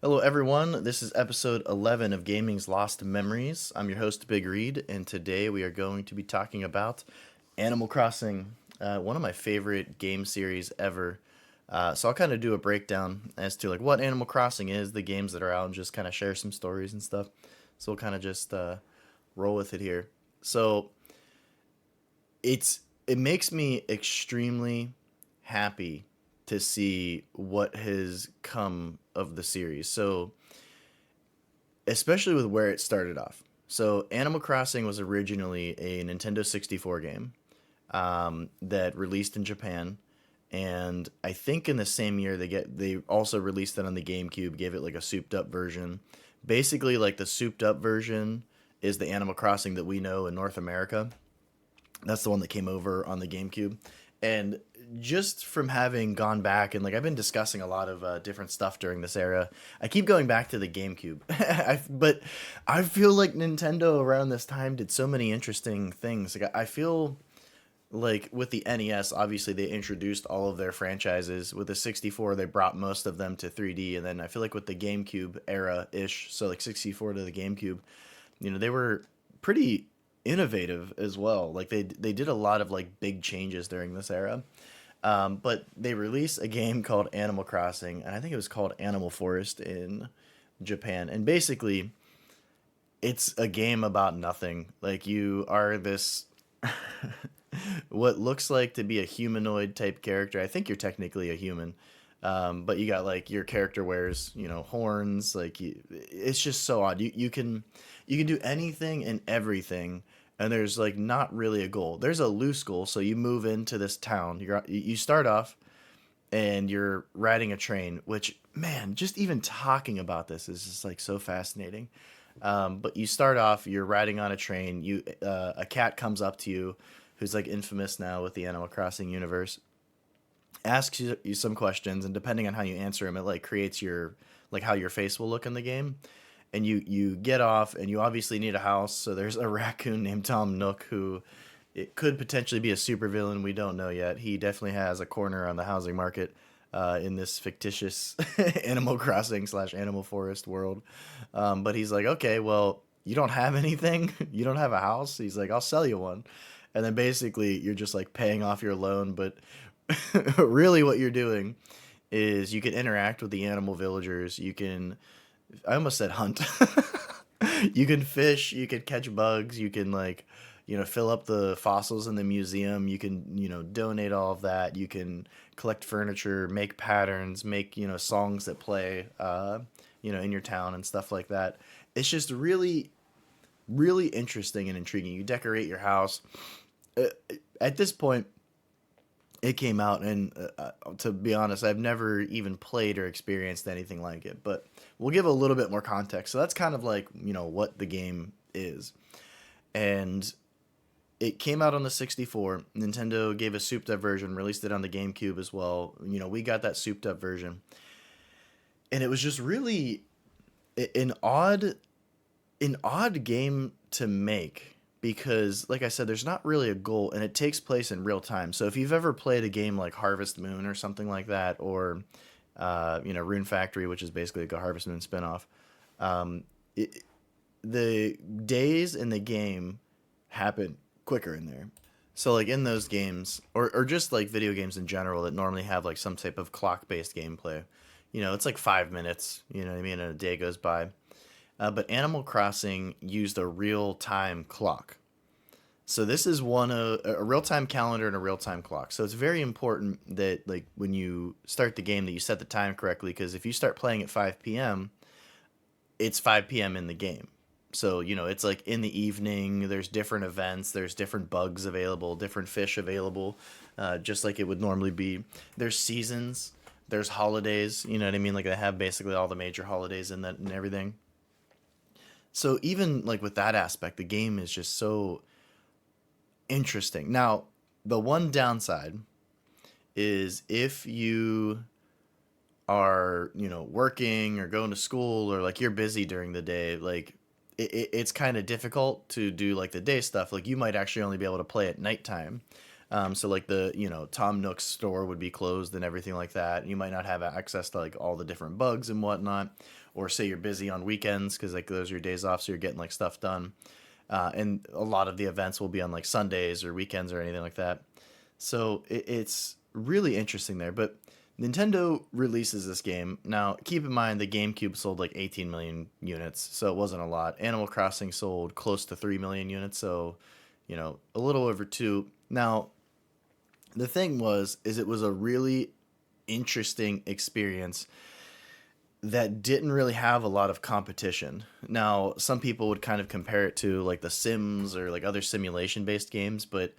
Hello, everyone. This is episode 11 of Gaming's Lost Memories. I'm your host, BigReed, and today we are going to be talking about Animal Crossing, one of my favorite game series ever. So I'll kind of do a breakdown as to like what Animal Crossing is, the games that are out, and just kind of share some stories and stuff. So we'll kind of just roll with it here. So it makes me extremely happy to see what has come of the series. So especially with where it started off. So Animal Crossing was originally a Nintendo 64 game that released in Japan, and I think in the same year they also released it on the GameCube, gave it like a souped up version. Basically, like the souped up version is the Animal Crossing that we know in North America. That's the one that came over on the GameCube. And just from having gone back and like I've been discussing a lot of different stuff during this era, I keep going back to the GameCube. But I feel like Nintendo around this time did so many interesting things. Like I feel like with the NES, obviously they introduced all of their franchises. With the 64, they brought most of them to 3D, and then I feel like with the GameCube era ish, so like 64 to the GameCube, they were pretty innovative as well. Like they did a lot of like big changes during this era. But they released a game called Animal Crossing, and I think it was called Animal Forest in Japan. And basically, it's a game about nothing. Like you are this what looks like to be a humanoid type character. I think you're technically a human. But you got like your character wears, horns. Like it's just so odd. You can do anything and everything, and there's like not really a goal. There's a loose goal. So you move into this town. You start off and you're riding a train, which man, just even talking about this is just like so fascinating. But you start off, you're riding on a train. A cat comes up to you, who's like infamous now with the Animal Crossing universe, asks you some questions, and depending on how you answer them, it like creates your like how your face will look in the game. And you get off, and you obviously need a house. So there's a raccoon named Tom Nook who it could potentially be a supervillain. We don't know yet. He definitely has a corner on the housing market in this fictitious Animal Crossing slash Animal Forest world. But he's like, okay, well, you don't have anything. You don't have a house. He's like, I'll sell you one. And then basically you're just like paying off your loan, but really what you're doing is you can interact with the animal villagers. You can, I almost said hunt. You can fish, you can catch bugs, you can like, fill up the fossils in the museum, you can, donate all of that, you can collect furniture, make patterns, make, songs that play, in your town and stuff like that. It's just really, really interesting and intriguing. You decorate your house. Uh, at this point, it came out, and to be honest, I've never even played or experienced anything like it, but we'll give a little bit more context. So that's kind of like, what the game is. And it came out on the 64. Nintendo gave a souped up version, released it on the GameCube as well. We got that souped up version. And it was just really an odd game to make because like I said, there's not really a goal, and it takes place in real time. So if you've ever played a game like Harvest Moon or something like that, or Rune Factory, which is basically like a Harvest Moon spinoff, um, it, the days in the game happen quicker in there. So like in those games, or just like video games in general that normally have like some type of clock based gameplay, it's like 5 minutes, you know what I mean, and a day goes by. But Animal Crossing used a real time clock. So this is one of a real time calendar and a real time clock. So it's very important that like when you start the game that you set the time correctly, because if you start playing at 5 p.m., it's 5 p.m. in the game. So, it's like in the evening, there's different events, there's different bugs available, different fish available, just like it would normally be. There's seasons, there's holidays, you know what I mean? Like they have basically all the major holidays in that and everything. So even like with that aspect, the game is just so interesting. Now, the one downside is if you are, working or going to school or like you're busy during the day, like it's kind of difficult to do like the day stuff. Like you might actually only be able to play at nighttime. So like the Tom Nook's store would be closed and everything like that. You might not have access to like all the different bugs and whatnot, or say you're busy on weekends because like those are your days off, so you're getting like stuff done. And a lot of the events will be on like Sundays or weekends or anything like that. So it's really interesting there. But Nintendo releases this game. Now, keep in mind the GameCube sold like 18 million units, so it wasn't a lot. Animal Crossing sold close to 3 million units, so a little over 2. Now, the thing is it was a really interesting experience that didn't really have a lot of competition. Now, some people would kind of compare it to like The Sims or like other simulation based games, but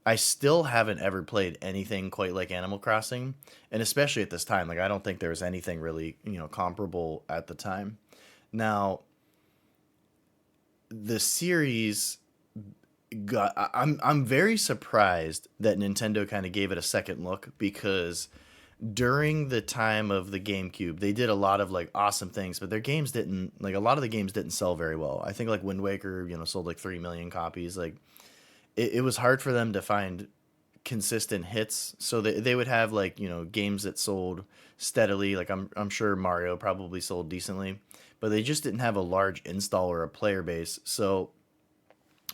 I still haven't ever played anything quite like Animal Crossing, and especially at this time, like I don't think there was anything really, comparable at the time. Now, the series I'm very surprised that Nintendo kind of gave it a second look because during the time of the GameCube, they did a lot of like awesome things, but their games didn't like a lot of the games didn't sell very well. I think like Wind Waker, sold like 3 million copies. Like it was hard for them to find consistent hits. So they would have like, games that sold steadily. Like I'm sure Mario probably sold decently, but they just didn't have a large install or a player base. So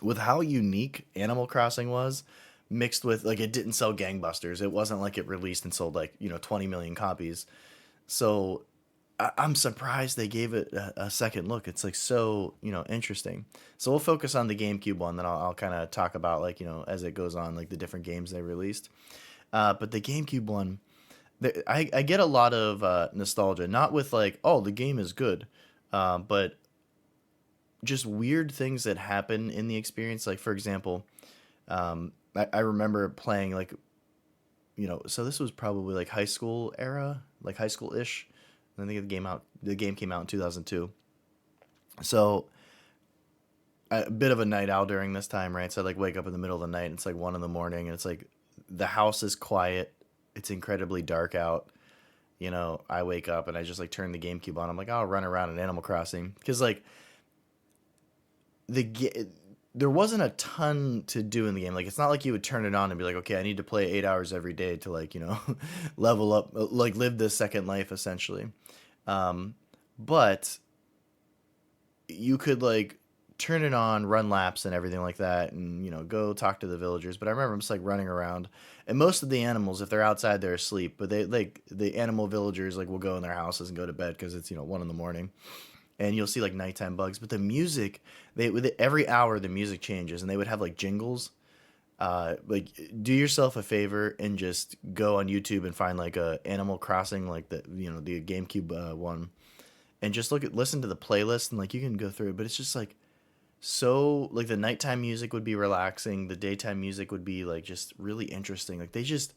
with how unique Animal Crossing was, mixed with like it didn't sell gangbusters. It wasn't like it released and sold like 20 million copies. So I'm surprised they gave it a second look. It's like so interesting. So we'll focus on the GameCube one, then I'll kind of talk about like as it goes on like the different games they released. But the GameCube one, I get a lot of nostalgia, not with like oh the game is good, but just weird things that happen in the experience. Like for example, I remember playing like so this was probably like high school era, like high school ish. I think the game came out in 2002. So a bit of a night owl during this time, right? So I like wake up in the middle of the night and it's like 1 in the morning and it's like the house is quiet. It's incredibly dark out. I wake up and I just like turn the GameCube on. I'm like, I'll run around in Animal Crossing. Cause like there wasn't a ton to do in the game. Like it's not like you would turn it on and be like, okay, I need to play 8 hours every day to like level up, like live this second life essentially. But you could like turn it on, run laps and everything like that, and go talk to the villagers. But I remember I'm just like running around, and most of the animals, if they're outside, they're asleep. But they like the animal villagers like will go in their houses and go to bed because it's 1 in the morning, and you'll see like nighttime bugs. But the music, they with every hour the music changes, and they would have like jingles. Like do yourself a favor and just go on YouTube and find like a Animal Crossing like the GameCube one, and just listen to the playlist and like you can go through it. But it's just like so like the nighttime music would be relaxing, the daytime music would be like just really interesting. Like there's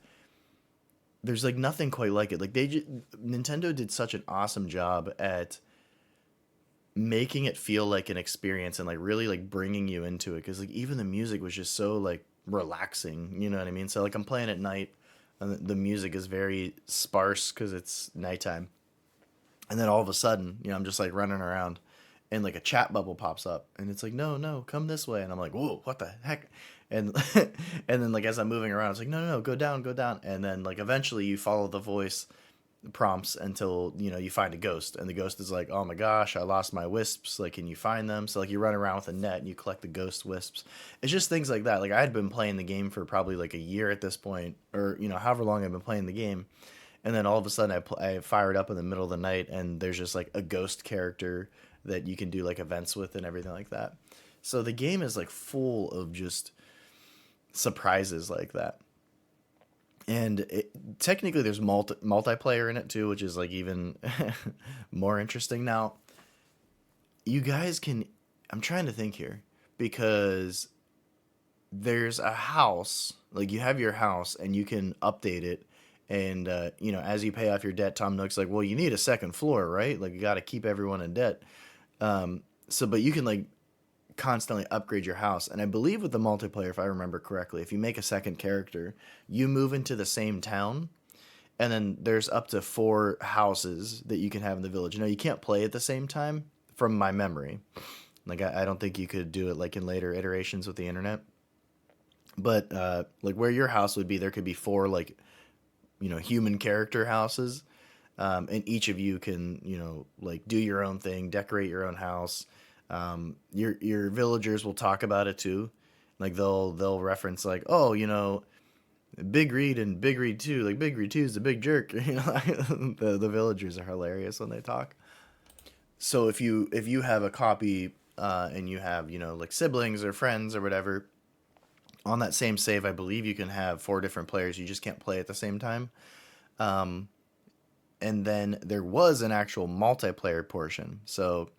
like nothing quite like it. Like Nintendo did such an awesome job at making it feel like an experience and like really like bringing you into it because like even the music was just so like relaxing, you know what I mean? So like I'm playing at night and the music is very sparse because it's nighttime, and then all of a sudden I'm just like running around and like a chat bubble pops up and it's like no come this way, and I'm like whoa what the heck, and and then like as I'm moving around it's like no go down, and then like eventually you follow the voice prompts until you find a ghost, and the ghost is like oh my gosh I lost my wisps, like can you find them? So like you run around with a net and you collect the ghost wisps. It's just things like that. Like I had been playing the game for probably like a year at this point, or however long I've been playing the game, and then all of a sudden I fire it up in the middle of the night and there's just like a ghost character that you can do like events with and everything like that. So the game is like full of just surprises like that. And technically there's multiplayer in it too, which is like even more interesting. Now you guys can, I'm trying to think here, because there's a house, like you have your house and you can update it, and as you pay off your debt, Tom Nook's like, well, you need a second floor, right? Like you got to keep everyone in debt. So but you can like constantly upgrade your house. And I believe with the multiplayer, if I remember correctly, if you make a second character, you move into the same town, and then there's up to 4 houses that you can have in the village. You can't play at the same time from my memory. Like I don't think you could do it like in later iterations with the internet. But like where your house would be, there could be four like human character houses, and each of you can like do your own thing, decorate your own house. Your villagers will talk about it too, like they'll reference like, oh, Big Reed and Big Reed 2, like Big Reed 2 is a big jerk. The villagers are hilarious when they talk. So if you have a copy, and you have like siblings or friends or whatever on that same save, I believe you can have four different players. You just can't play at the same time. Um, and then there was an actual multiplayer portion. So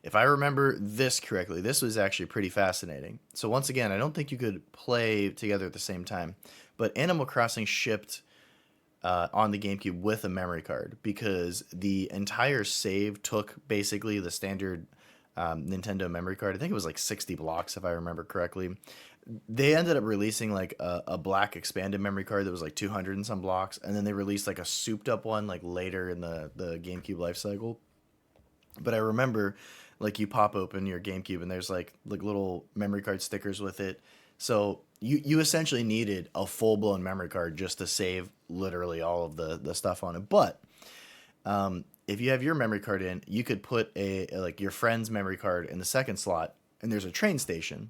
if I remember this correctly, this was actually pretty fascinating. So once again, I don't think you could play together at the same time, but Animal Crossing shipped on the GameCube with a memory card because the entire save took basically the standard Nintendo memory card. I think it was like 60 blocks if I remember correctly. They ended up releasing like a black expanded memory card that was like 200 and some blocks, and then they released like a souped up one like later in the GameCube life cycle. But I remember like you pop open your GameCube and there's like little memory card stickers with it. So you essentially needed a full blown memory card just to save literally all of the stuff on it. But if you have your memory card in, you could put like your friend's memory card in the second slot, and there's a train station,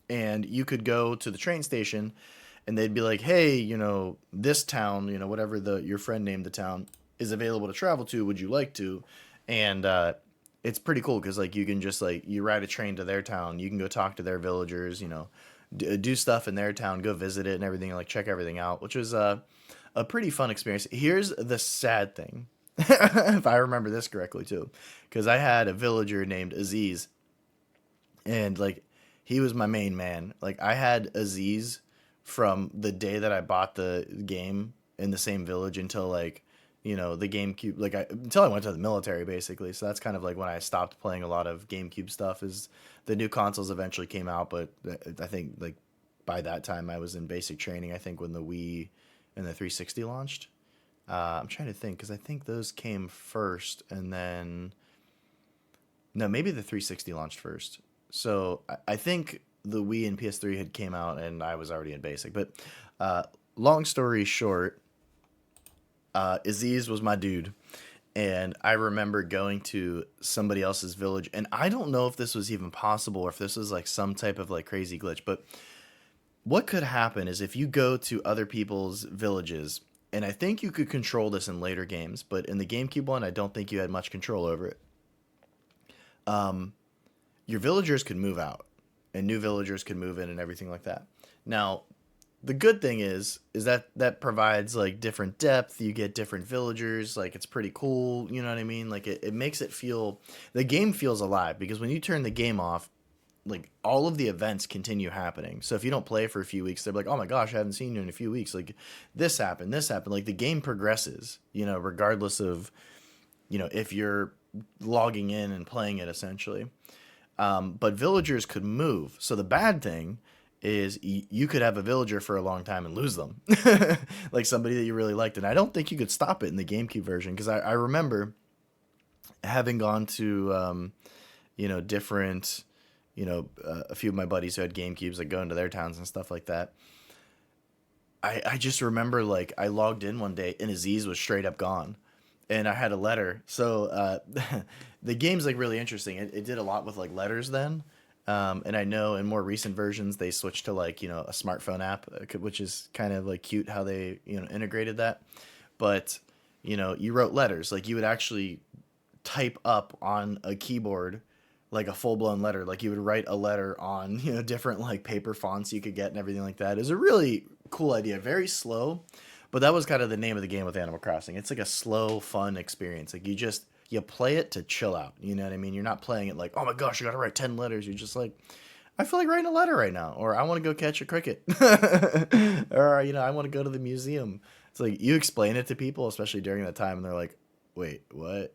and you could go to the train station, and they'd be like, hey, this town, whatever your friend named the town, is available to travel to. Would you like to? And it's pretty cool because like you can just like you ride a train to their town, you can go talk to their villagers, do stuff in their town, go visit it and everything, like check everything out, which was a pretty fun experience. Here's the sad thing, if I remember this correctly too, because I had a villager named Aziz, and like he was my main man. Like I had Aziz from the day that I bought the game in the same village until like the GameCube, like until I went to the military basically. So that's kind of like when I stopped playing a lot of GameCube stuff. Is the new consoles eventually came out, but I think like by that time I was in basic training. I think when the Wii and the 360 launched. I'm trying to think because I think those came first, and then no, maybe the 360 launched first. So I think the Wii and PS3 had came out, and I was already in basic. But uh, long story short, Aziz was my dude. And I remember going to somebody else's village, and I don't know if this was even possible or if this was like some type of like crazy glitch, but what could happen is if you go to other people's villages, and I think you could control this in later games, but in the GameCube one, I don't think you had much control over it. Um, your villagers could move out, and new villagers could move in, and everything like that. Now, the good thing is that that provides like different depth. You get different villagers. Like it's pretty cool. You know what I mean? Like it makes it feel, the game feels alive, because when you turn the game off, like all of the events continue happening. So if you don't play for a few weeks, they're like, oh my gosh, I haven't seen you in a few weeks. Like this happened, this happened. Like the game progresses, regardless of, if you're logging in and playing it essentially. But villagers could move. So the bad thing is you could have a villager for a long time and lose them, like somebody that you really liked. And I don't think you could stop it in the GameCube version, because I remember having gone to, different, a few of my buddies who had GameCubes, like going to their towns and stuff like that. I just remember like I logged in one day and Aziz was straight up gone, and I had a letter. So the game's like really interesting. It did a lot with like letters then. And I know in more recent versions they switched to like a smartphone app, which is kind of like cute how they integrated that. But you wrote letters, like you would actually type up on a keyboard like a full blown letter, like you would write a letter on different like paper fonts you could get and everything like that. It was a really cool idea, very slow, but that was kind of the name of the game with Animal Crossing. It's like a slow, fun experience. Like you play it to chill out. You know what I mean? You're not playing it like, oh my gosh, I gotta write 10 letters. You're just like, I feel like writing a letter right now, or I want to go catch a cricket, or I want to go to the museum. It's like you explain it to people, especially during that time, and they're like, wait, what?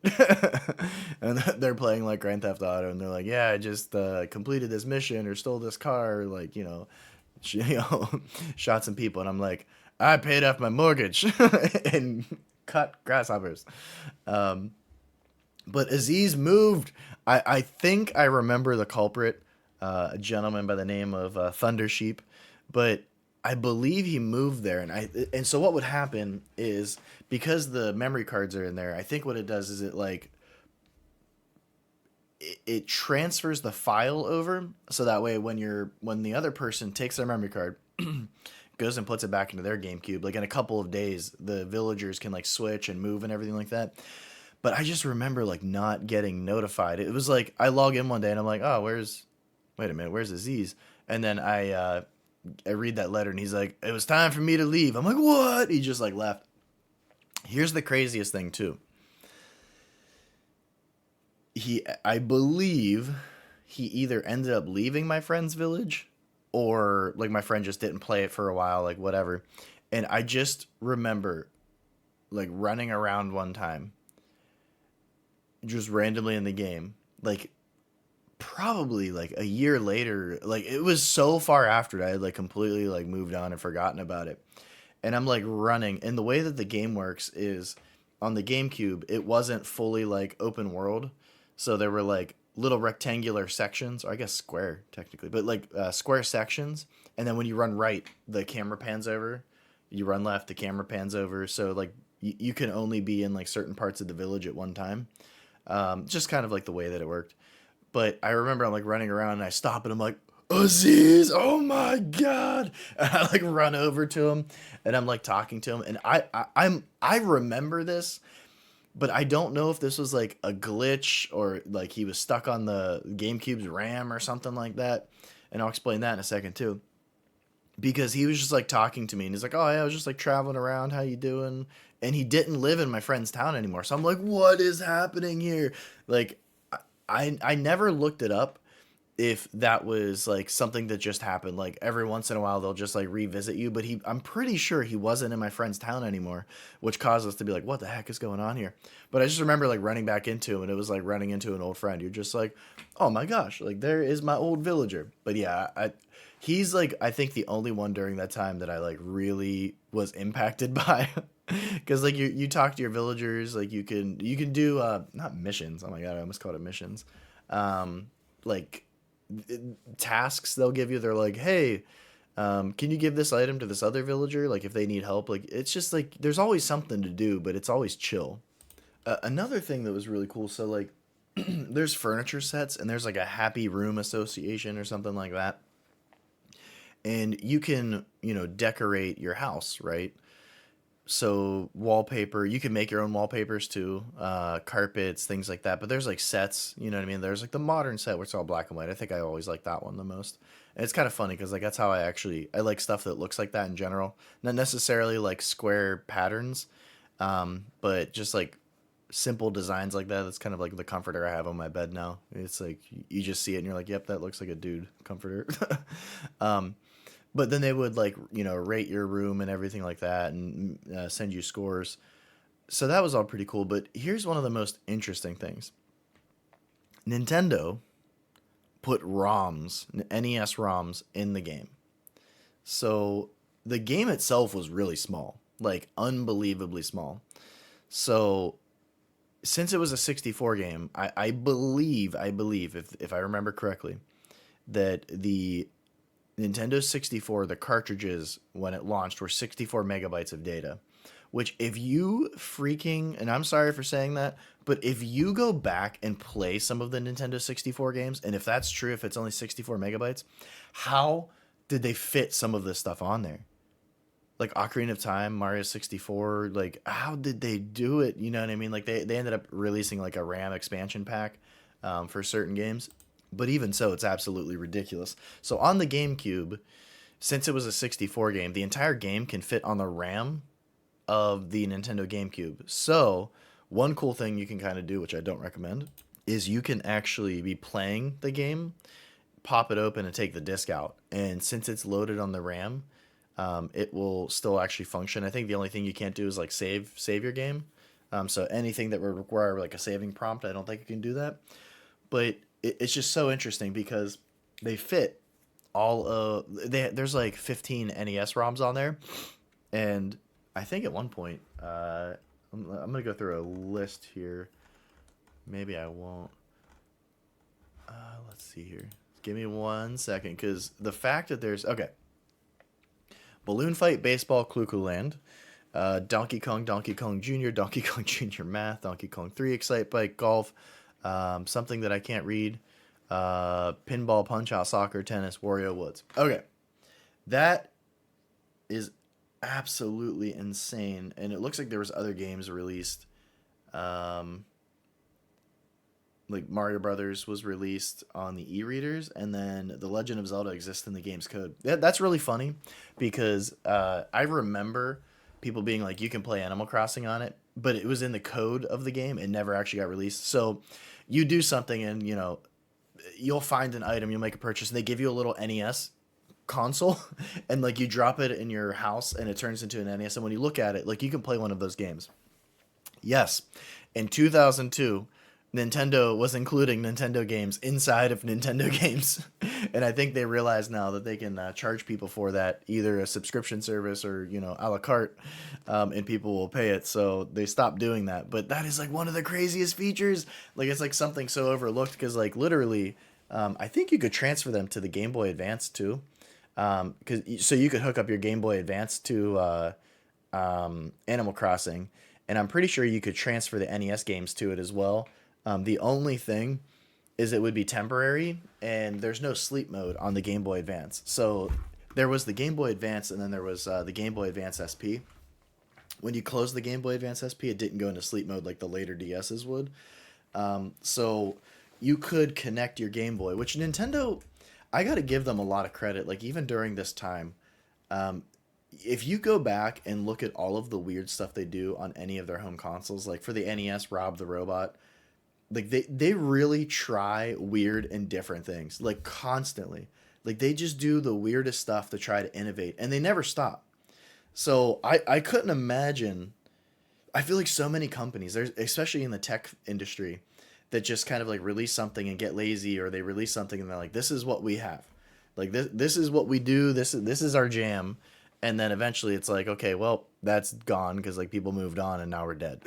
And they're playing like Grand Theft Auto, and they're like, yeah, I just completed this mission or stole this car, or like shot some people, and I'm like, I paid off my mortgage and cut grasshoppers. But Aziz moved. I think I remember the culprit, a gentleman by the name of Thunder Sheep. But I believe he moved there, and so what would happen is because the memory cards are in there. I think what it does is it transfers the file over, so that way when the other person takes their memory card, goes and puts it back into their GameCube, like in a couple of days, the villagers can like switch and move and everything like that. But I just remember like not getting notified. It was like I log in one day and I'm like, oh, wait a minute, where's Aziz? And then I read that letter and he's like, it was time for me to leave. I'm like, what? He just like left. Here's the craziest thing too. I believe he either ended up leaving my friend's village or like my friend just didn't play it for a while, like whatever. And I just remember like running around one time just randomly in the game, like probably like a year later, like it was so far after that I had like completely like moved on and forgotten about it. And I'm like running, and the way that the game works is on the GameCube, it wasn't fully like open world. So there were like little rectangular sections, or I guess square technically, but like square sections. And then when you run right, the camera pans over. You run left, the camera pans over. So like you can only be in like certain parts of the village at one time. Just kind of like the way that it worked. But I remember I'm like running around and I stop and I'm like, Aziz, oh my god! And I like run over to him and I'm like talking to him and I remember this, but I don't know if this was like a glitch or like he was stuck on the GameCube's RAM or something like that. And I'll explain that in a second too. Because he was just like talking to me and he's like, oh yeah, I was just like traveling around, how you doing? And he didn't live in my friend's town anymore. So I'm like, what is happening here? Like I never looked it up if that was like something that just happened. Like every once in a while they'll just like revisit you, but I'm pretty sure he wasn't in my friend's town anymore, which caused us to be like, what the heck is going on here? But I just remember like running back into him and it was like running into an old friend. You're just like, oh my gosh, like there is my old villager. But yeah, he's like I think the only one during that time that I like really was impacted by. Because like you talk to your villagers, like you can do not missions. Oh my god, I almost called it missions. Like tasks they'll give you. They're like, hey, can you give this item to this other villager? Like if they need help. Like it's just like there's always something to do, but it's always chill. Another thing that was really cool. So like there's furniture sets and there's like a happy room association or something like that, and you can decorate your house, right? So wallpaper, you can make your own wallpapers too, carpets, things like that. But there's like sets, you know what I mean? There's like the modern set where it's all black and white. I think I always like that one the most. And it's kind of funny because like that's how I like stuff that looks like that in general, not necessarily like square patterns, but just like simple designs like that. That's kind of like the comforter I have on my bed now. It's like you just see it and you're like, yep, that looks like a dude comforter. um, but then they would like rate your room and everything like that and send you scores. So that was all pretty cool. But here's one of the most interesting things: Nintendo put ROMs, NES ROMs, in the game. So the game itself was really small, like unbelievably small. So since it was a 64 game, I believe if I remember correctly, that the Nintendo 64, the cartridges when it launched were 64 megabytes of data. Which, if you freaking, and I'm sorry for saying that, but if you go back and play some of the Nintendo 64 games, and if that's true, if it's only 64 megabytes, how did they fit some of this stuff on there? Like Ocarina of Time, Mario 64, like how did they do it? You know what I mean? Like they ended up releasing like a RAM expansion pack for certain games. But even so, it's absolutely ridiculous. So on the GameCube, since it was a 64 game, the entire game can fit on the RAM of the Nintendo GameCube. So one cool thing you can kind of do, which I don't recommend, is you can actually be playing the game, pop it open, and take the disc out. And since it's loaded on the RAM, it will still actually function. I think the only thing you can't do is like save your game. So anything that would require like a saving prompt, I don't think you can do that. But it's just so interesting because they fit all of there's like 15 NES ROMs on there, and I think at one point I'm gonna go through a list here. Maybe I won't. Let's see here. Give me 1 second, because the fact that there's okay. Balloon Fight Baseball Clue Land, Donkey Kong Jr., Donkey Kong Jr. Math, Donkey Kong 3 Excite Bike Golf, something that I can't read, Pinball Punch Out Soccer Tennis Wario Woods. Okay, that is absolutely insane, and it looks like there was other games released. Um, like Mario Brothers was released on the e-readers, and then The Legend of Zelda exists in the game's code. That's really funny because I remember people being like, you can play Animal Crossing on it, but it was in the code of the game. It never actually got released. So you do something and, you'll find an item, you'll make a purchase, and they give you a little NES console and like you drop it in your house and it turns into an NES. And when you look at it, like you can play one of those games. Yes, in 2002, Nintendo was including Nintendo games inside of Nintendo games. And I think they realize now that they can charge people for that, either a subscription service or, a la carte, and people will pay it. So they stopped doing that. But that is like one of the craziest features. Like it's like something so overlooked because like literally, I think you could transfer them to the Game Boy Advance too. So you could hook up your Game Boy Advance to Animal Crossing, and I'm pretty sure you could transfer the NES games to it as well. The only thing is it would be temporary, and there's no sleep mode on the Game Boy Advance. So there was the Game Boy Advance, and then there was the Game Boy Advance SP. When you close the Game Boy Advance SP, it didn't go into sleep mode like the later DSs would. So you could connect your Game Boy, which Nintendo, I got to give them a lot of credit. Like even during this time, if you go back and look at all of the weird stuff they do on any of their home consoles, like for the NES, Rob the Robot, like they really try weird and different things, like constantly. Like they just do the weirdest stuff to try to innovate, and they never stop. So I couldn't imagine. I feel like so many companies, there's especially in the tech industry, that just kind of like release something and get lazy, or they release something and they're like, this is what we have, like this is what we do, this is our jam, and then eventually it's like, okay, well that's gone because like people moved on and now we're dead.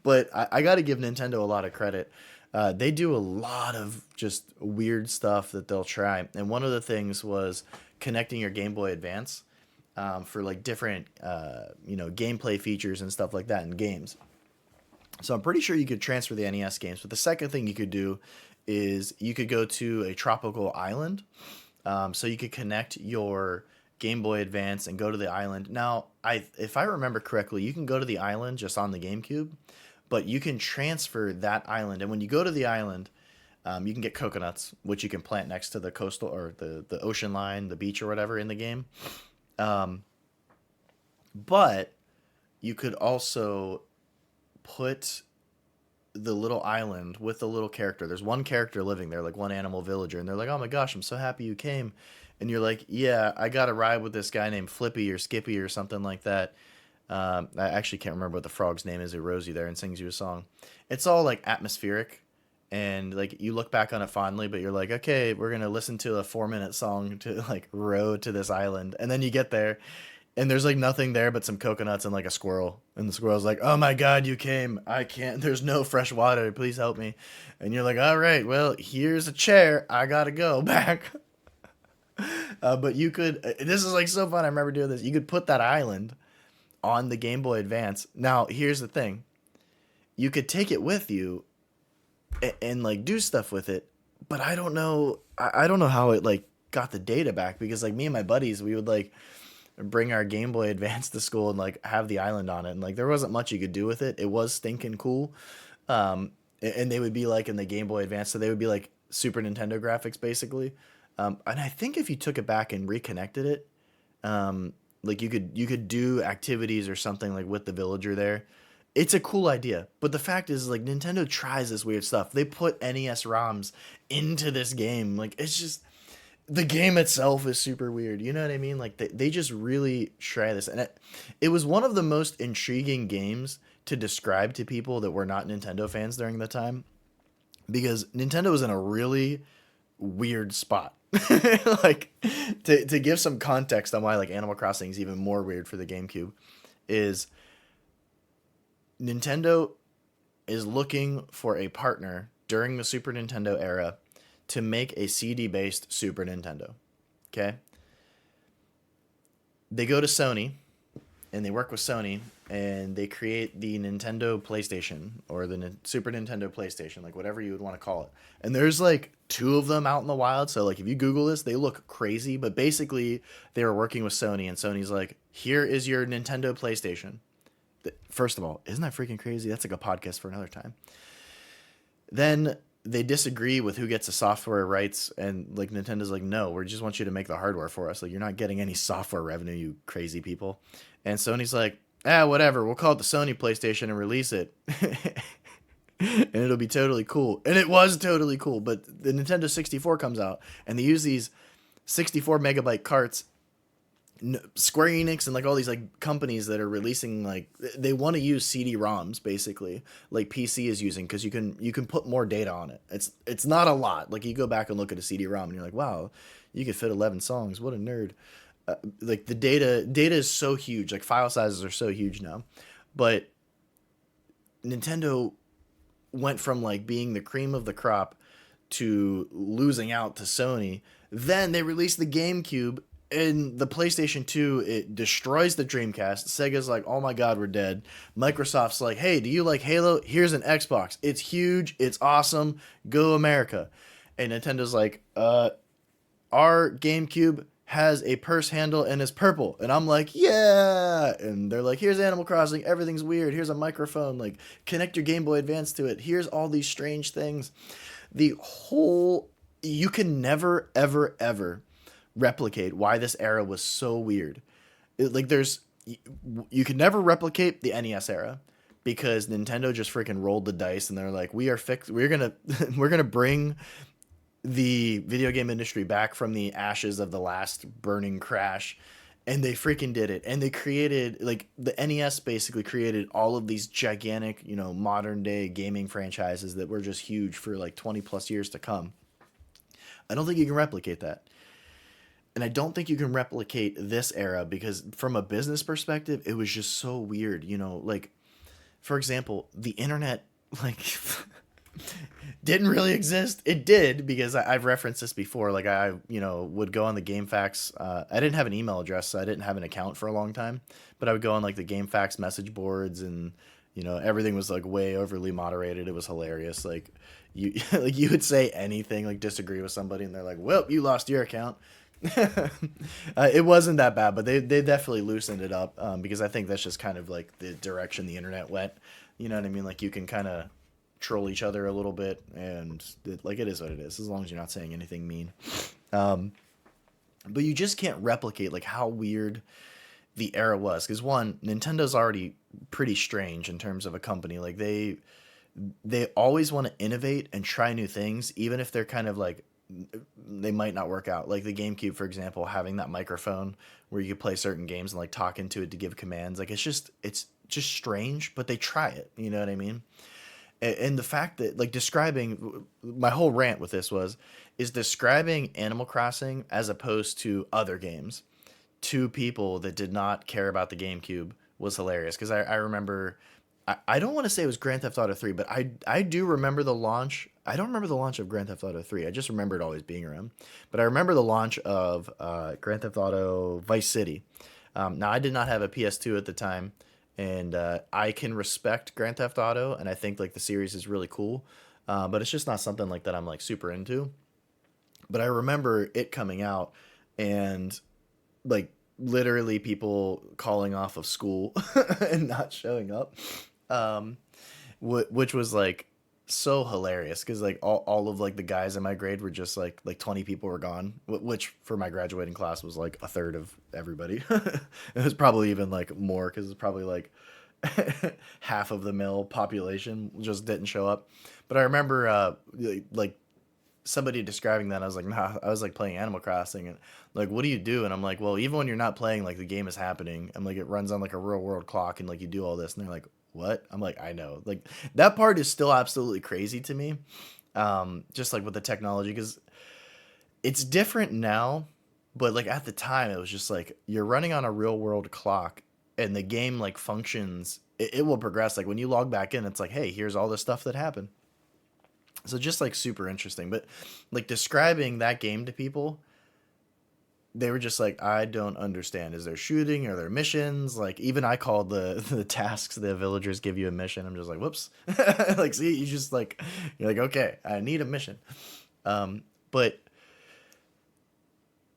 But I got to give Nintendo a lot of credit. They do a lot of just weird stuff that they'll try, and one of the things was connecting your Game Boy Advance for like different gameplay features and stuff like that in games. So I'm pretty sure you could transfer the NES games, but the second thing you could do is you could go to a tropical island. So you could connect your Game Boy Advance and go to the island. Now, if I remember correctly, you can go to the island just on the GameCube, but you can transfer that island. And when you go to the island, you can get coconuts, which you can plant next to the coastal or the ocean line, the beach or whatever in the game. But you could also put the little island with the little character. There's one character living there, like one animal villager, and they're like, "Oh my gosh, I'm so happy you came." And you're like, "Yeah, I got a ride with this guy named Flippy or Skippy or something like that." I actually can't remember what the frog's name is who rows you there and sings you a song. It's all like atmospheric, and like you look back on it fondly, but you're like, "Okay, we're gonna listen to a 4-minute song to like row to this island," and then you get there, and there's like nothing there but some coconuts and like a squirrel. And the squirrel's like, "Oh my God, you came. I can't, there's no fresh water. Please help me." And you're like, "All right, well, here's a chair. I gotta go back." But you could, this is like so fun. I remember doing this. You could put that island on the Game Boy Advance. Now, here's the thing. You could take it with you and like do stuff with it. But I don't know. I don't know how it like got the data back, because like me and my buddies, we would like bring our Game Boy Advance to school and like have the island on it, and like there wasn't much you could do with it. It was stinking cool. And they would be like in the Game Boy Advance, so they would be like Super Nintendo graphics basically. And I think if you took it back and reconnected it, like you could do activities or something like with the villager there. It's a cool idea, but the fact is like Nintendo tries this weird stuff. They put NES ROMs into this game. Like it's just, the game itself is super weird. You know what I mean? Like they just really try this. And it was one of the most intriguing games to describe to people that were not Nintendo fans during the time, because Nintendo was in a really weird spot. Like to give some context on why like Animal Crossing is even more weird for the GameCube, is Nintendo is looking for a partner during the Super Nintendo era to make a CD-based Super Nintendo. Okay? they go to Sony and they work with Sony and they create the Nintendo PlayStation or the Super Nintendo PlayStation, like whatever you would want to call it. And there's like two of them out in the wild. So like if you Google this, they look crazy. But basically, they were working with Sony, and Sony's like, "Here is your Nintendo PlayStation." First of all, isn't that freaking crazy? That's like a podcast for another time. Then they disagree with who gets the software rights, and like Nintendo's like, no, we just want you to make the hardware for us. Like you're not getting any software revenue, you crazy people. And Sony's like, whatever, we'll call it the Sony PlayStation and release it. And it'll be totally cool. And it was totally cool. But the Nintendo 64 comes out, and they use these 64 megabyte carts. Square Enix and like all these like companies that are releasing, like they want to use CD-ROMs basically, like PC is using, because you can put more data on it. It's not a lot. Like you go back and look at a CD-ROM and you're like, wow, you could fit 11 songs. What a nerd. Like the data is so huge. Like file sizes are so huge now, but Nintendo went from like being the cream of the crop to losing out to Sony. Then they released the GameCube. In the PlayStation 2, it destroys the Dreamcast. Sega's like, oh my god, we're dead. Microsoft's like, hey, do you like Halo? Here's an Xbox. It's huge. It's awesome. Go America. And Nintendo's like, our GameCube has a purse handle and is purple. And I'm like, yeah. And they're like, here's Animal Crossing. Everything's weird. Here's a microphone. Like, connect your Game Boy Advance to it. Here's all these strange things. You can never, ever, ever replicate why this era was so weird. You can never replicate the NES era because Nintendo just freaking rolled the dice and they're like, we're gonna we're gonna bring the video game industry back from the ashes of the last burning crash. And they freaking did it. And they created, like, the NES basically created all of these gigantic, modern day gaming franchises that were just huge for like 20 plus years to come. I don't think you can replicate that. And I don't think you can replicate this era because from a business perspective, it was just so weird. Like, for example, the internet, like, didn't really exist. It did because I've referenced this before. Like, I would go on the GameFAQs. I didn't have an email address, so I didn't have an account for a long time. But I would go on, like, the GameFAQs message boards and, everything was, like, way overly moderated. It was hilarious. Like, you would say anything, like, disagree with somebody, and they're like, well, you lost your account. It wasn't that bad, but they definitely loosened it up because I think that's just kind of like the direction the internet went. You know what I mean? Like you can kind of troll each other a little bit, and it is what it is, as long as you're not saying anything mean. But you just can't replicate like how weird the era was because one, Nintendo's already pretty strange in terms of a company. Like they always want to innovate and try new things, even if they're kind of like they might not work out. Like the GameCube, for example, having that microphone where you could play certain games and like talk into it to give commands. Like it's just strange, but they try it. You know what I mean? And the fact that like describing my whole rant with this is describing Animal Crossing as opposed to other games to people that did not care about the GameCube was hilarious. Because I remember, I don't want to say it was Grand Theft Auto 3, but I do remember the launch. I don't remember the launch of Grand Theft Auto 3. I just remember it always being around. But I remember the launch of Grand Theft Auto Vice City. Now, I did not have a PS2 at the time, and I can respect Grand Theft Auto, and I think like the series is really cool. But it's just not something like that I'm like super into. But I remember it coming out, and like literally people calling off of school and not showing up, which was like so hilarious because like all of like the guys in my grade were just like 20 people were gone, which for my graduating class was like a third of everybody. It was probably even like more because it's probably like half of the male population just didn't show up. But I remember like somebody describing that, I was like, nah, I was like playing Animal Crossing and like, what do you do? And I'm like, well, even when you're not playing, like the game is happening and like it runs on like a real world clock and like you do all this. And they're like, what? I'm like, I know. Like that part is still absolutely crazy to me. Just like with the technology, because it's different now, but like at the time it was just like you're running on a real world clock and the game like functions. It will progress. Like when you log back in, it's like, hey, here's all the stuff that happened. So just like super interesting, but like describing that game to people they were just like, I don't understand. Is there shooting? Are there missions? Like, even I called the tasks the villagers give you a mission. I'm just like, whoops. Like, see, you just like, you're like, okay, I need a mission. But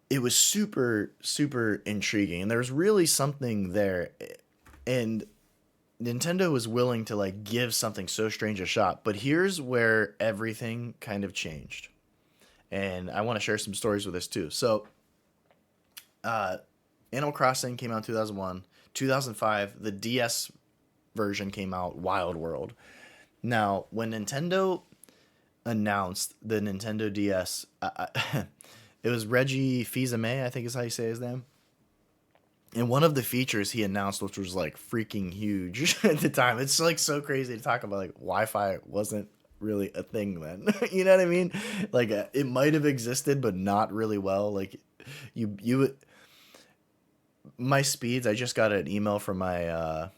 it was super, super intriguing. And there was really something there. And Nintendo was willing to like give something so strange a shot. But here's where everything kind of changed. And I want to share some stories with this too. So, uh, Animal Crossing came out in 2001. 2005, the DS version came out, Wild World. Now, when Nintendo announced the Nintendo DS, it was Reggie Fils-Aimé, I think is how you say his name. And one of the features he announced, which was like freaking huge at the time, it's like so crazy to talk about. Like Wi-Fi wasn't really a thing then. You know what I mean? Like it might have existed, but not really well. Like you my speeds. I just got an email from my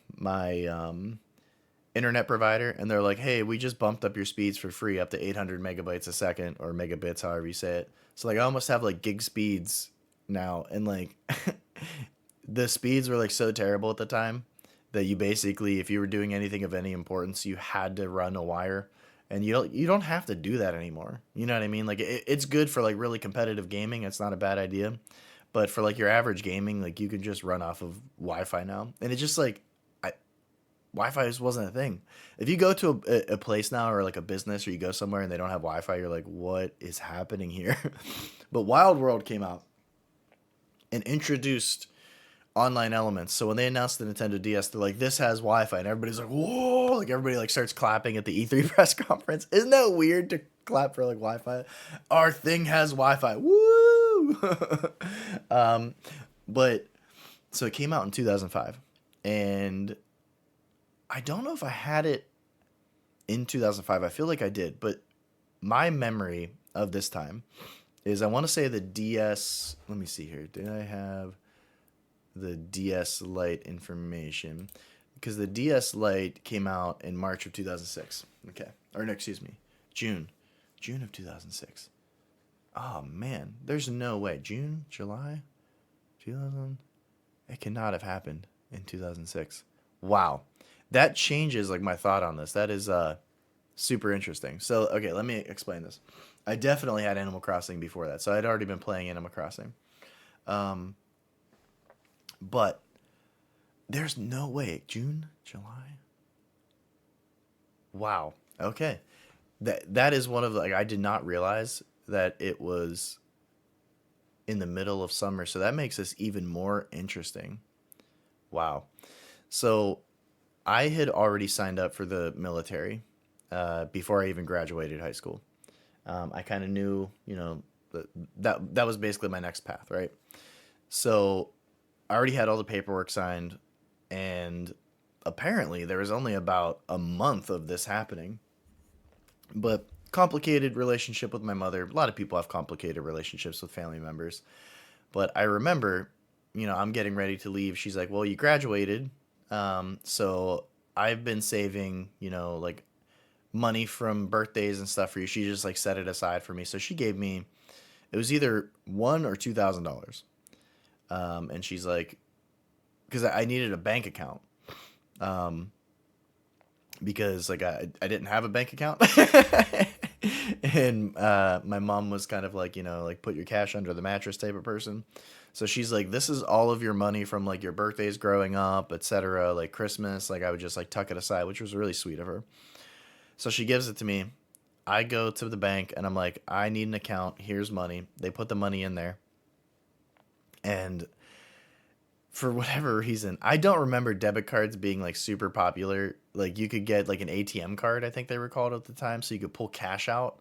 internet provider, and they're like, "Hey, we just bumped up your speeds for free up to 800 megabytes a second, or megabits, however you say it." So like, I almost have like gig speeds now, and like, the speeds were like so terrible at the time that you basically, if you were doing anything of any importance, you had to run a wire, and you don't have to do that anymore. You know what I mean? Like, it's good for like really competitive gaming. It's not a bad idea, but for like your average gaming, like you can just run off of Wi-Fi now, and it's just like Wi-Fi just wasn't a thing. If you go to a place now or like a business, or you go somewhere and they don't have Wi-Fi, you're like, what is happening here? But Wild World came out and introduced online elements. So when they announced the Nintendo DS, they're like, this has Wi-Fi, and everybody's like, whoa! Like everybody like starts clapping at the E3 press conference. Isn't that weird to clap for like Wi-Fi? Our thing has Wi-Fi. Woo! um, but so it came out in 2005, and I don't know if I had it in 2005. I feel like I did, but my memory of this time is I want to say the DS. Let me see here. Did I have the DS Lite information? Because the DS Lite came out in March of 2006. Okay. Or no, excuse me. June of 2006. Oh, man. There's no way. June? July? 2000? It cannot have happened in 2006. Wow. That changes like my thought on this. That is super interesting. So, okay, let me explain this. I definitely had Animal Crossing before that. So I'd already been playing Animal Crossing. But there's no way. June? July? Wow. Okay. That is one of the, like, I did not realize that it was in the middle of summer. So that makes this even more interesting. Wow. So I had already signed up for the military before I even graduated high school. I kind of knew, that was basically my next path, right? So I already had all the paperwork signed, and apparently there was only about a month of this happening. But complicated relationship with my mother. A lot of people have complicated relationships with family members. But I remember, I'm getting ready to leave. She's like, well, you graduated. So I've been saving, like money from birthdays and stuff for you. She just like set it aside for me. So she gave me, it was either $1,000 or $2,000. And she's like, because I needed a bank account. Because like I didn't have a bank account. And my mom was kind of like, like put your cash under the mattress type of person. So she's like, this is all of your money from like your birthdays growing up, etc. Like Christmas. Like I would just like tuck it aside, which was really sweet of her. So she gives it to me. I go to the bank and I'm like, I need an account. Here's money. They put the money in there. And for whatever reason, I don't remember debit cards being like super popular. Like you could get like an ATM card, I think they were called at the time, so you could pull cash out.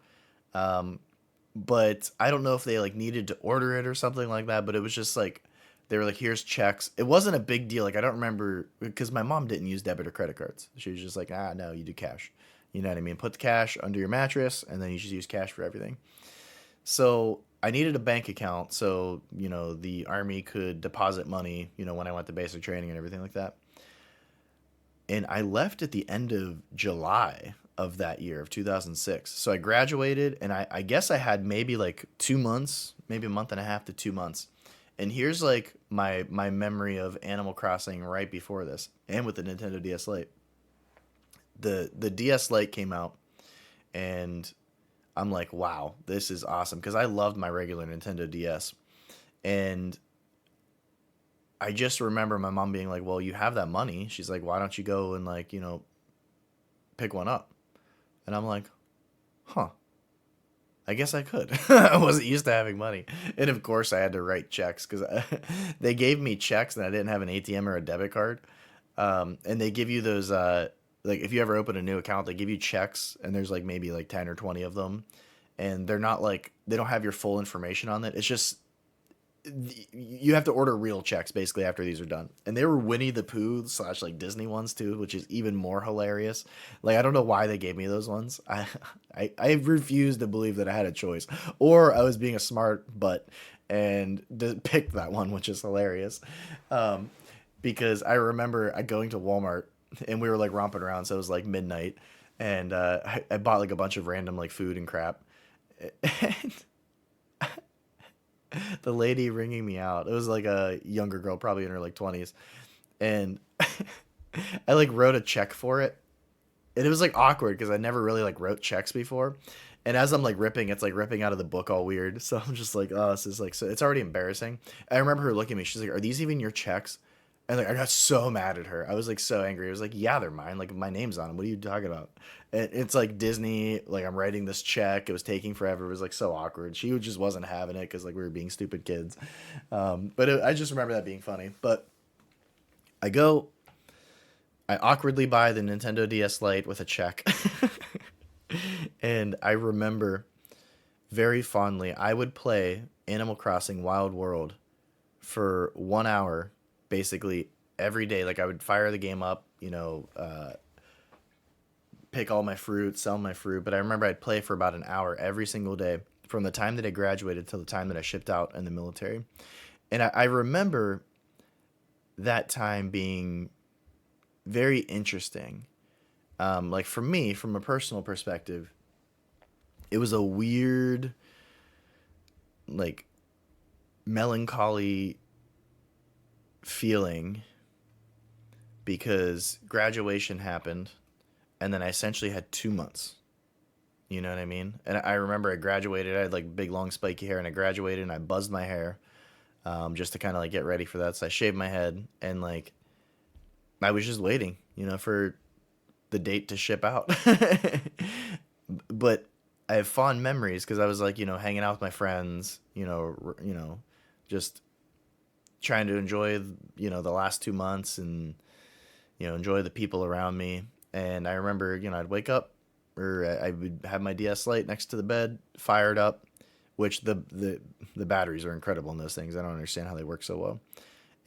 But I don't know if they like needed to order it or something like that, but it was just like they were like, here's checks. It wasn't a big deal. Like I don't remember, because my mom didn't use debit or credit cards. She was just like, no, you do cash. You know what I mean? Put the cash under your mattress and then you just use cash for everything. So I needed a bank account so, the Army could deposit money, when I went to basic training and everything like that. And I left at the end of July of that year of 2006. So I graduated, and I guess I had maybe like 2 months, maybe a month and a half to 2 months. And here's like my memory of Animal Crossing right before this, and with the Nintendo DS Lite. The DS Lite came out, and I'm like, wow, this is awesome because I loved my regular Nintendo DS, and I just remember my mom being like, well, you have that money. She's like, why don't you go and like pick one up? And I'm like, huh. I guess I could. I wasn't used to having money. And of course, I had to write checks because they gave me checks and I didn't have an ATM or a debit card. And they give you those, like, if you ever open a new account, they give you checks and there's like maybe like 10 or 20 of them. And they're not like, they don't have your full information on it. It's just you have to order real checks basically after these are done. And they were Winnie the Pooh slash like Disney ones too, which is even more hilarious. Like I don't know why they gave me those ones. I refused to believe that I had a choice, or I was being a smart butt and picked that one, which is hilarious. Um, because I remember going to Walmart and we were like romping around, so it was like midnight, and I bought like a bunch of random like food and crap. And the lady ringing me out. It was like a younger girl, probably in her like 20s, and I like wrote a check for it, and it was like awkward because I never really like wrote checks before. And as I'm like ripping, it's like ripping out of the book all weird. So I'm just like, oh, this is like so. It's already embarrassing. I remember her looking at me. She's like, "Are these even your checks?" And like I got so mad at her. I was like so angry. I was like, "Yeah, they're mine. Like my name's on them. What are you talking about?" And it's like Disney. Like I'm writing this check. It was taking forever. It was like so awkward. She just wasn't having it because like we were being stupid kids. I just remember that being funny. But I go. I awkwardly buy the Nintendo DS Lite with a check. And I remember very fondly, I would play Animal Crossing Wild World for 1 hour basically every day. Like I would fire the game up, pick all my fruit, sell my fruit. But I remember I'd play for about an hour every single day from the time that I graduated till the time that I shipped out in the military. And I remember that time being very interesting. Like for me, from a personal perspective, it was a weird, like, melancholy feeling because graduation happened and then I essentially had 2 months. You know what I mean? And I remember I graduated. I had like big, long, spiky hair, and I graduated and I buzzed my hair just to kind of like get ready for that. So I shaved my head and like I was just waiting, for the date to ship out. But I have fond memories because I was like, hanging out with my friends, just trying to enjoy, the last 2 months and, enjoy the people around me. And I remember, I'd wake up or I would have my DS Lite next to the bed, fired up, which the batteries are incredible in those things. I don't understand how they work so well.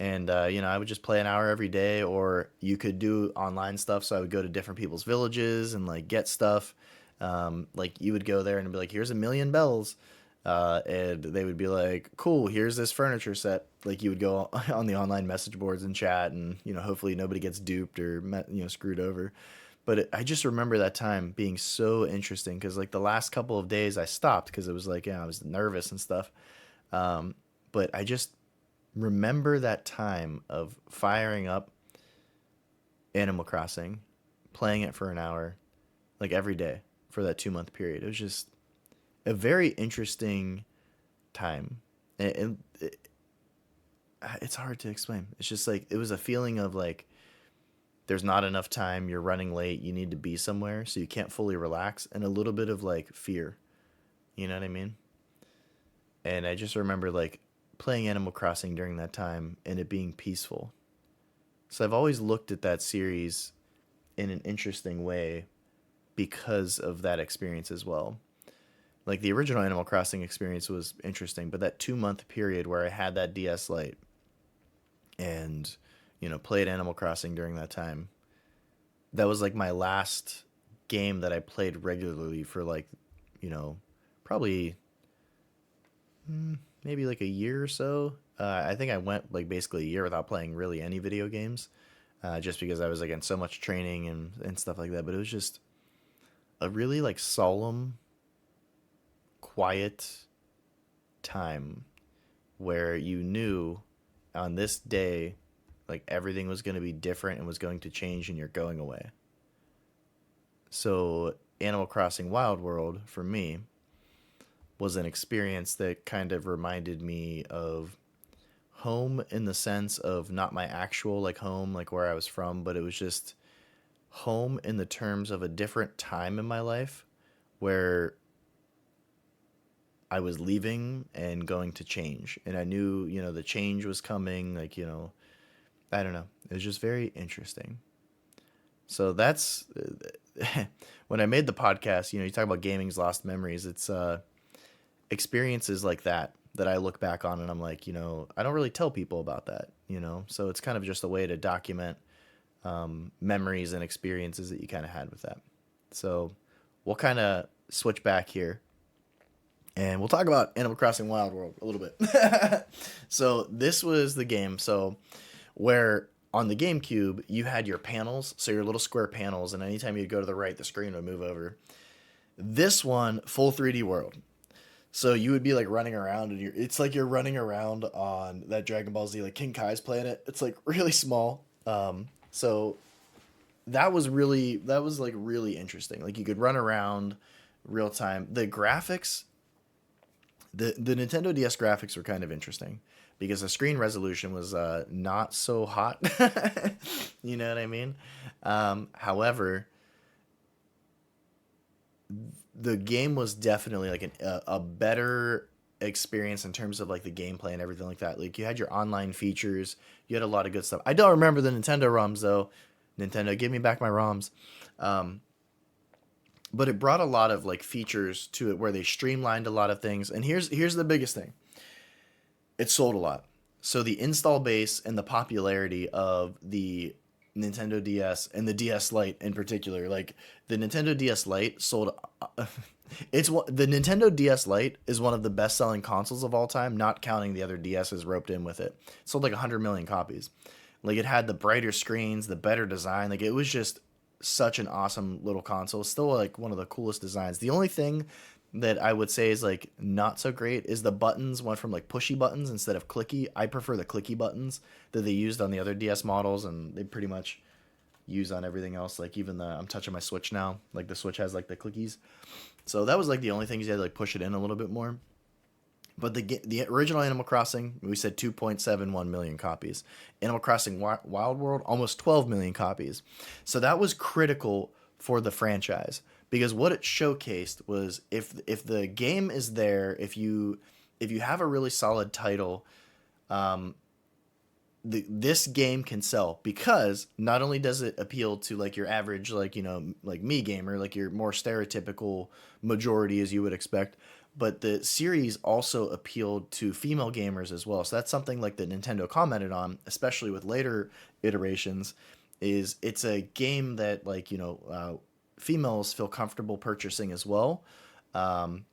And I would just play an hour every day, or you could do online stuff. So I would go to different people's villages and like get stuff. Like you would go there and be like, "Here's 1,000,000 bells," and they would be like, "Cool, here's this furniture set." Like you would go on the online message boards and chat, and hopefully nobody gets duped or screwed over. But I just remember that time being so interesting because like the last couple of days I stopped because it was like I was nervous and stuff. Um, but I just remember that time of firing up Animal Crossing, playing it for an hour, like every day for that 2 month period. It was just a very interesting time. And it's hard to explain. It's just like, it was a feeling of like, there's not enough time, you're running late, you need to be somewhere, so you can't fully relax, and a little bit of like fear. You know what I mean? And I just remember like playing Animal Crossing during that time and it being peaceful. So I've always looked at that series in an interesting way because of that experience as well. Like the original Animal Crossing experience was interesting, but that 2 month period where I had that DS Lite and played Animal Crossing during that time, that was like my last game that I played regularly for like, you know, probably maybe like a year or so. I think I went like basically a year without playing really any video games, just because I was like in so much training and stuff like that. But it was just a really like solemn, quiet time where you knew on this day, like everything was going to be different and was going to change and you're going away. So Animal Crossing Wild World for me was an experience that kind of reminded me of home in the sense of not my actual like home, like where I was from, but it was just home in the terms of a different time in my life where I was leaving and going to change. And I knew, the change was coming. Like, I don't know. It was just very interesting. So that's when I made the podcast, you talk about gaming's lost memories. It's experiences like that I look back on and I'm like, I don't really tell people about that. So it's kind of just a way to document memories and experiences that you kind of had with that. So we'll kind of switch back here and we'll talk about Animal Crossing Wild World a little bit. So this was the game. So where on the GameCube you had your panels, so your little square panels, and anytime you go to the right, the screen would move over. This one, full 3D world. So you would be like running around, and it's like you're running around on that Dragon Ball Z, like King Kai's planet. It's like really small. So that was like really interesting. Like you could run around real time. The graphics, the Nintendo DS graphics were kind of interesting because the screen resolution was not so hot. You know what I mean? However, the game was definitely like a better experience in terms of like the gameplay and everything like that. Like you had your online features, you had a lot of good stuff. I don't remember the Nintendo ROMs though. Nintendo, give me back my ROMs. Um, but it brought a lot of like features to it where they streamlined a lot of things. And here's the biggest thing. It sold a lot. So the install base and the popularity of the Nintendo DS and the DS Lite in particular, like the Nintendo DS Lite sold. The Nintendo DS Lite is one of the best selling consoles of all time, not counting the other DSs roped in with it. It sold like 100 million copies. Like it had the brighter screens, the better design. Like it was just such an awesome little console. Still like one of the coolest designs. The only thing that I would say is like not so great is the buttons went from like pushy buttons instead of clicky. I prefer the clicky buttons that they used on the other DS models, and they pretty much use on everything else. Like even I'm touching my Switch now. Like the Switch has like the clickies. So that was like the only thing you had to like push it in a little bit more. But the original Animal Crossing, we said 2.71 million copies. Animal Crossing Wild World, almost 12 million copies. So that was critical for the franchise because what it showcased was if the game is there, if you have a really solid title, um, this game can sell because not only does it appeal to like your average like like me gamer, like your more stereotypical majority as you would expect, but the series also appealed to female gamers as well. So that's something like that Nintendo commented on, especially with later iterations, is it's a game that like females feel comfortable purchasing as well. Um,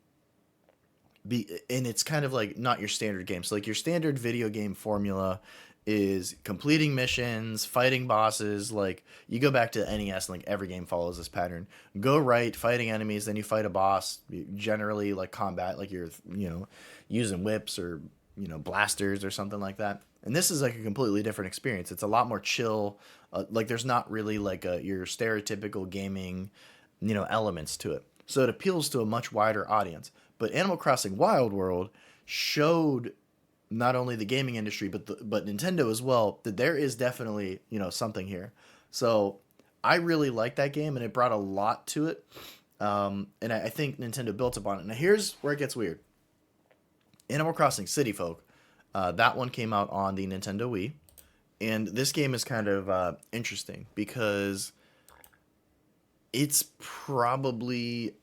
and it's kind of like not your standard game. So like your standard video game formula is completing missions, fighting bosses. Like you go back to NES, and like every game follows this pattern. Go right, fighting enemies, then you fight a boss. Generally like combat, like you're using whips or blasters or something like that. And this is like a completely different experience. It's a lot more chill. Like there's not really like your stereotypical gaming elements to it. So it appeals to a much wider audience. But Animal Crossing Wild World showed not only the gaming industry but Nintendo as well that there is definitely something here. So I really liked that game and it brought a lot to it. And I think Nintendo built upon it. Now here's where it gets weird. Animal Crossing City Folk, that one came out on the Nintendo Wii, and this game is kind of interesting because it's probably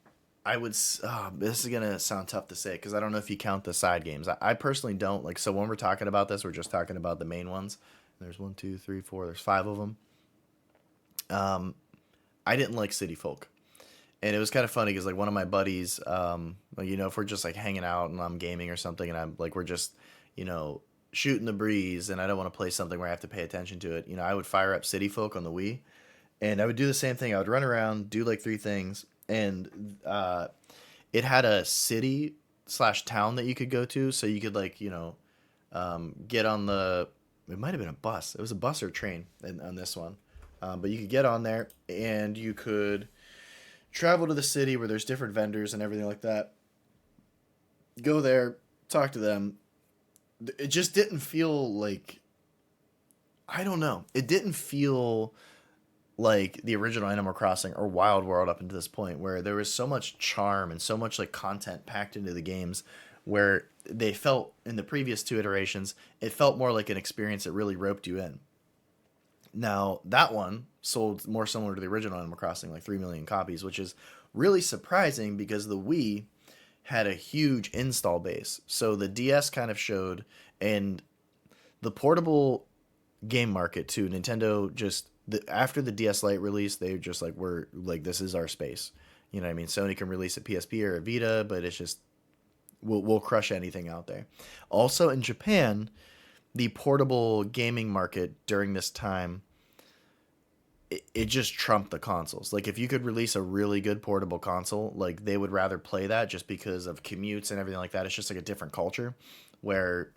this is gonna sound tough to say because I don't know if you count the side games. I personally don't like. So when we're talking about this, we're just talking about the main ones. There's 1, 2, 3, 4. There's 5 of them. I didn't like City Folk, and it was kind of funny because like one of my buddies, like, if we're just like hanging out and I'm gaming or something, and I'm like we're just shooting the breeze, and I don't want to play something where I have to pay attention to it. I would fire up City Folk on the Wii, and I would do the same thing. I would run around, do like 3 things. And it had a city/town that you could go to, so you could like get on the, it might have been a bus. It was a bus or train on this one. But you could get on there and you could travel to the city where there's different vendors and everything like that. Go there, talk to them. It just didn't feel like, I don't know. It didn't feel like the original Animal Crossing or Wild World up until this point, where there was so much charm and so much like content packed into the games, where they felt in the previous two iterations, it felt more like an experience that really roped you in. Now that one sold more similar to the original Animal Crossing, like 3 million copies, which is really surprising because the Wii had a huge install base. So the DS kind of showed, and the portable game market too. Nintendo just after the DS Lite release, they just like we're like this is our space. You know what I mean? Sony can release a PSP or a Vita, but it's just we'll crush anything out there. Also in Japan, the portable gaming market during this time, it just trumped the consoles. Like if you could release a really good portable console, like they would rather play that just because of commutes and everything like that. It's just like a different culture. Where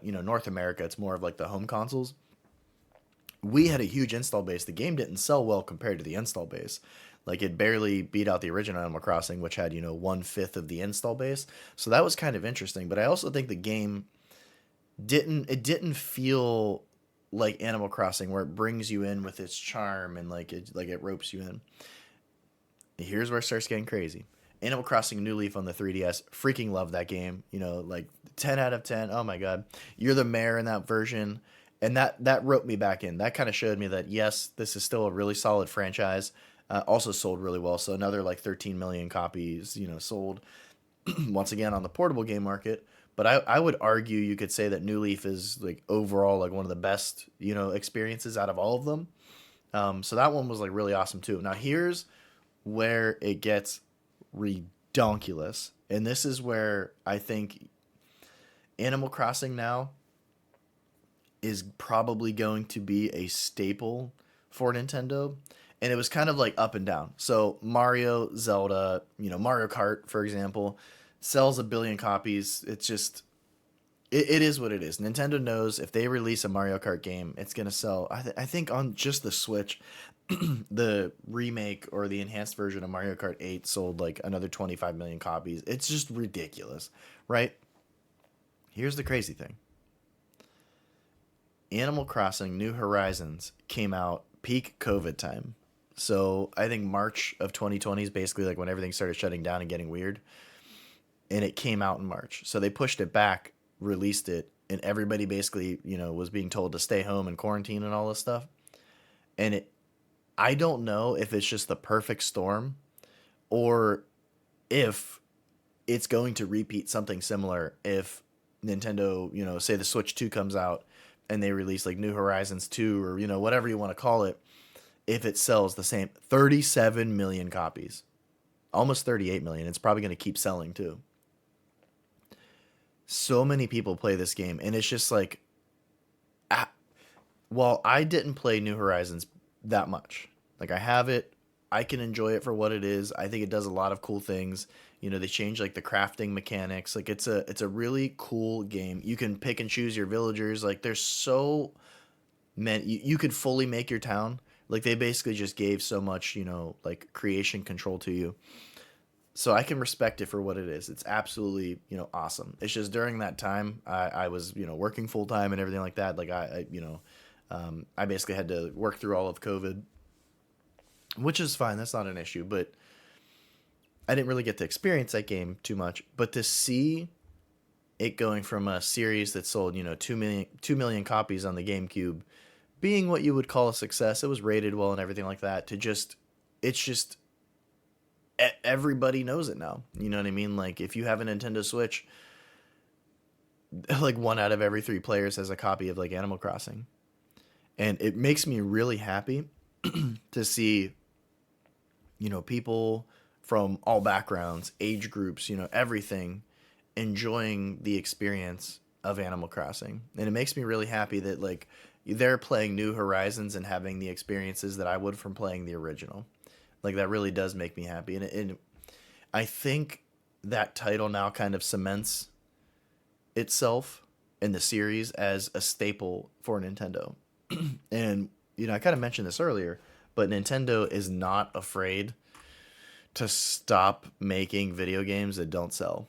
North America, it's more of like the home consoles. We had a huge install base. The game didn't sell well compared to the install base. Like it barely beat out the original Animal Crossing, which had 1/5 of the install base. So that was kind of interesting. But I also think the game didn't feel like Animal Crossing, where it brings you in with its charm and like it ropes you in. Here's where it starts getting crazy. Animal Crossing New Leaf on the 3DS, freaking love that game. Like 10 out of 10. Oh my god, you're the mayor in that version, and that roped me back in. That kind of showed me that yes, this is still a really solid franchise. Also sold really well, so another like 13 million copies, sold once again on the portable game market. But I would argue you could say that New Leaf is like overall like one of the best experiences out of all of them. So that one was like really awesome too. Now here's where it gets redonkulous, and this is where I think Animal Crossing now is probably going to be a staple for Nintendo. And it was kind of like up and down. So Mario, Zelda, Mario Kart, for example, sells a billion copies. It's just, it is what it is. Nintendo knows if they release a Mario Kart game, it's going to sell. I think on just the Switch, the remake or the enhanced version of Mario Kart 8 sold like another 25 million copies. It's just ridiculous, right? Here's the crazy thing. Animal Crossing New Horizons came out peak COVID time. So I think March of 2020 is basically like when everything started shutting down and getting weird. And it came out in March. So they pushed it back, released it, and everybody basically, was being told to stay home and quarantine and all this stuff. And I don't know if it's just the perfect storm or if it's going to repeat something similar if Nintendo, say the Switch 2 comes out and they release like New Horizons 2 or, whatever you want to call it, if it sells the same 37 million copies, almost 38 million. It's probably going to keep selling too. So many people play this game, and it's just like, well, I didn't play New Horizons that much. Like I have it, I can enjoy it for what it is. I think it does a lot of cool things. They change like the crafting mechanics. Like it's a really cool game. You can pick and choose your villagers. Like there's so many. You could fully make your town. Like they basically just gave so much, like creation control to you. So I can respect it for what it is. It's absolutely, awesome. It's just during that time I was, working full time and everything like that. Like I basically had to work through all of COVID, which is fine. That's not an issue. But I didn't really get to experience that game too much. But to see it going from a series that sold, 2 million copies on the GameCube, being what you would call a success, it was rated well and everything like that, to just, it's just, everybody knows it now. You know what I mean? Like if you have a Nintendo Switch, like 1 out of every 3 players has a copy of like Animal Crossing. And it makes me really happy to see, people from all backgrounds, age groups, everything enjoying the experience of Animal Crossing. And it makes me really happy that like they're playing New Horizons and having the experiences that I would from playing the original. Like that really does make me happy. And I think that title now kind of cements itself in the series as a staple for Nintendo. And I kind of mentioned this earlier, but Nintendo is not afraid to stop making video games that don't sell.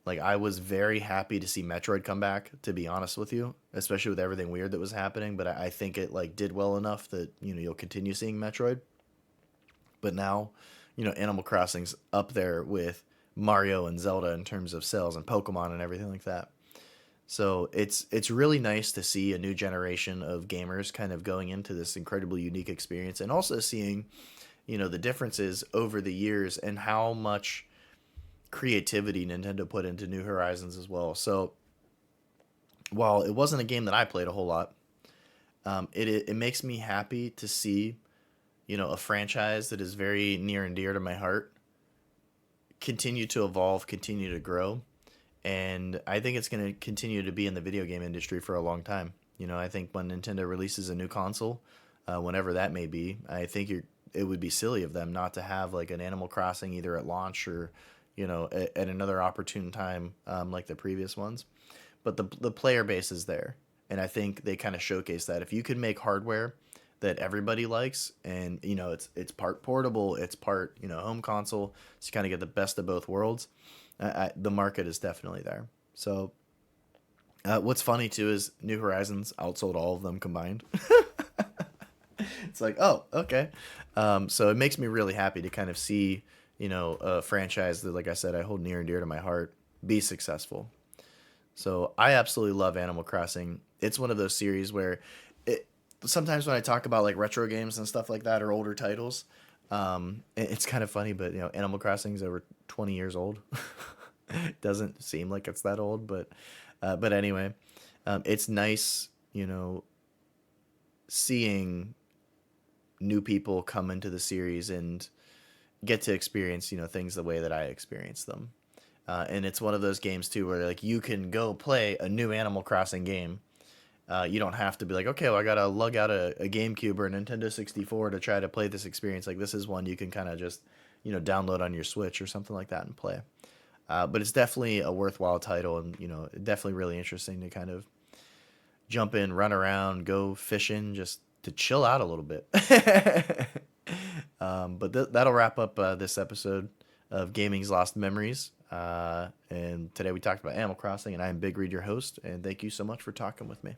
Like, I was very happy to see Metroid come back, to be honest with you, especially with everything weird that was happening. But I think it like did well enough that you'll continue seeing Metroid. But now, Animal Crossing's up there with Mario and Zelda in terms of sales and Pokemon and everything like that. So it's really nice to see a new generation of gamers kind of going into this incredibly unique experience, and also seeing, the differences over the years and how much creativity Nintendo put into New Horizons as well. So while it wasn't a game that I played a whole lot, it makes me happy to see, a franchise that is very near and dear to my heart continue to evolve, continue to grow. And I think it's going to continue to be in the video game industry for a long time. I think when Nintendo releases a new console, whenever that may be, I think it would be silly of them not to have like an Animal Crossing either at launch or, at another opportune time, like the previous ones. But the player base is there, and I think they kind of showcase that if you can make hardware that everybody likes, and it's part portable, it's part home console, so you kind of get the best of both worlds. The market is definitely there. So what's funny too is New Horizons outsold all of them combined. It's like, oh, okay. So it makes me really happy to kind of see a franchise that, like I said, I hold near and dear to my heart be successful. So I absolutely love Animal Crossing. It's one of those series where sometimes when I talk about like retro games and stuff like that or older titles, it's kind of funny, but Animal Crossing is over 20 years old. It doesn't seem like it's that old, but anyway, it's nice, seeing new people come into the series and get to experience, things the way that I experience them. And it's one of those games too where like you can go play a new Animal Crossing game. You don't have to be like, okay, well, I gotta lug out a GameCube or a Nintendo 64 to try to play this experience. Like, this is one you can kind of just, download on your Switch or something like that and play. But it's definitely a worthwhile title, and definitely really interesting to kind of jump in, run around, go fishing, just to chill out a little bit. But that'll wrap up this episode of Gaming's Lost Memories. And today we talked about Animal Crossing, and I am BigReed, your host, and thank you so much for talking with me.